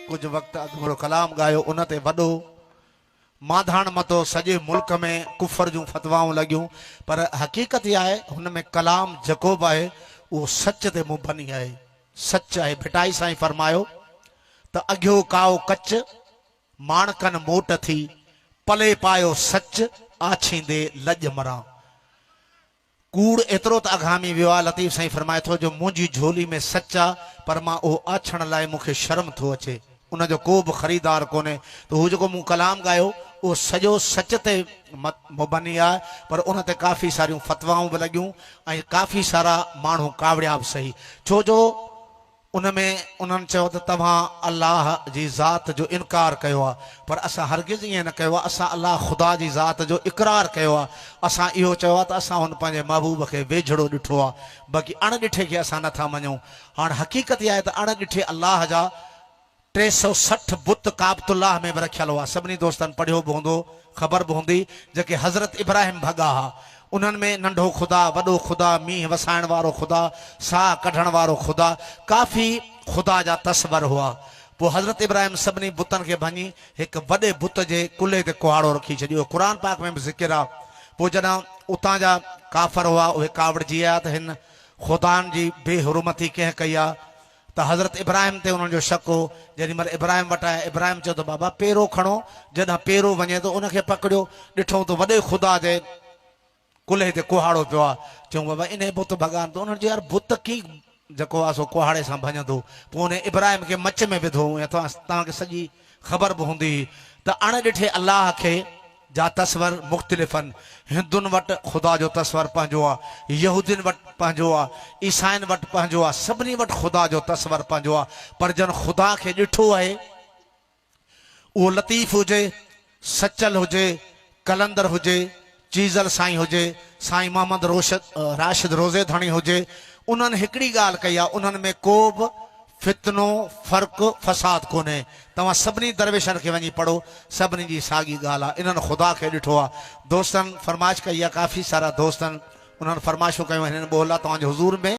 कुछ वक्त अॻु कलाम गायो उन ते वॾो माधान मतो सॼे मुल्क में कुफर जूं फतवाऊं लॻियूं, पर हक़ीक़त इहा आहे हुन में कलाम जेको बि आहे उहो सच ते मुबनी आहे, सच आहे। भिटाई साईं फरमायो त अॻियो काओ कच माणकनि मोट थी, पले पायो सच आछींदे लॼ मरां। कूड़ एतिरो त अघामी वियो आहे, लतीफ़ साईं फरमाए थो जो मुंहिंजी झोली में सच आहे पर मां उहो आछण लाइ मूंखे शर्म थो अचे, उनजो को बि ख़रीदार कोन्हे। त हू जेको मूं कलाम गायो उहो सॼो सच ते मुबनी आहे, पर उन ते काफ़ी सारियूं फतवाऊं बि लॻियूं ऐं काफ़ी सारा माण्हू कावड़िया बि सही, छो जो उनमें उन्हनि चयो त तव्हां अल्लाह जी ज़ात जो इनकार कयो आहे, पर असां हरगिज़ ईअं न कयो आहे। असां अल्लाह ख़ुदा जी ज़ात जो इक़रार कयो आहे। असां इहो चयो आहे त असां हुन पंहिंजे महबूब खे वेझड़ो ॾिठो आहे, बाक़ी अणॾिठे खे असां नथा मञूं। हाणे हक़ीक़त इहा आहे त अणॾिठे अल्लाह जा 360 बुत काबतुल्लाह में बि रखियल हुआ। सभिनी दोस्तनि पढ़ियो बि हूंदो, ख़बर बि हूंदी, जेके हज़रत इब्राहिम भॻा हुआ। उन्हनि में नंढो ख़ुदा, वॾो ख़ुदा, मींहुं वसाइण वारो ख़ुदा, साह कढण वारो ख़ुदा, काफ़ी ख़ुदा जा तस्वर हुआ। पोइ हज़रत इब्राहिम सभिनी बुतनि खे भञी हिकु वॾे बुत जे कुल्हे ते कुहाड़ो रखी छॾियो। क़ुर पाक में बि ज़िक्र आहे। पोइ जॾहिं उतां जा काफ़र हुआ उहे कावड़िजी विया त हिन ख़ुदानि जी बेहुरमती कंहिं कई आहे, त हज़रत इब्राहिम ते उन्हनि जो शक हो। जेॾी महिल इब्राहिम वटि आया, इब्राहिम चयो त बाबा पेरो खणो, जॾहिं पेरो वञे त उनखे पकड़ियो, ॾिठो त वॾे ख़ुदा जे कुल्हे ते कुहाड़ो पियो आहे। चयूं बाबा इन बुत भॻवान, त उन्हनि जो यार बुत कीअं जेको आहे सो कुहाड़े सां भञंदो। पोइ उन इब्राहिम खे मच में विधो, ऐं तव्हांखे सॼी ख़बर बि हूंदी त अणॾिठे अल्लाह खे जा तस्वर मुख़्तलिफ़ आहिनि। हिंदुनि वटि ख़ुदा जो तस्वर पंहिंजो आहे, यहूदियुनि वटि पंहिंजो आहे, ईसाइनि वटि पंहिंजो आहे, सभिनी वटि ख़ुदा जो तस्वर पंहिंजो आहे। पर जन ख़ुदा खे ॾिठो आहे उहो लतीफ़ हुजे, सचल हुजे, कलंदर हुजे, चीज़ल साईं हुजे, साईं मोहम्मद राशिद रोज़े धणी हुजे, उन्हनि हिकिड़ी ॻाल्हि कई आहे, उन्हनि में को बि फितनो फ़र्क़ु फसाद कोन्हे। तव्हां सभिनी दरवेशनि खे वञी पढ़ो, सभिनी जी साॻी ॻाल्हि आहे, इन्हनि ख़ुदा खे ॾिठो आहे। दोस्तनि फरमाइश कई आहे, काफ़ी सारा दोस्तनि उन्हनि फरमाइशूं कयूं हिननि ॿोला तव्हांजे हुज़ूर में।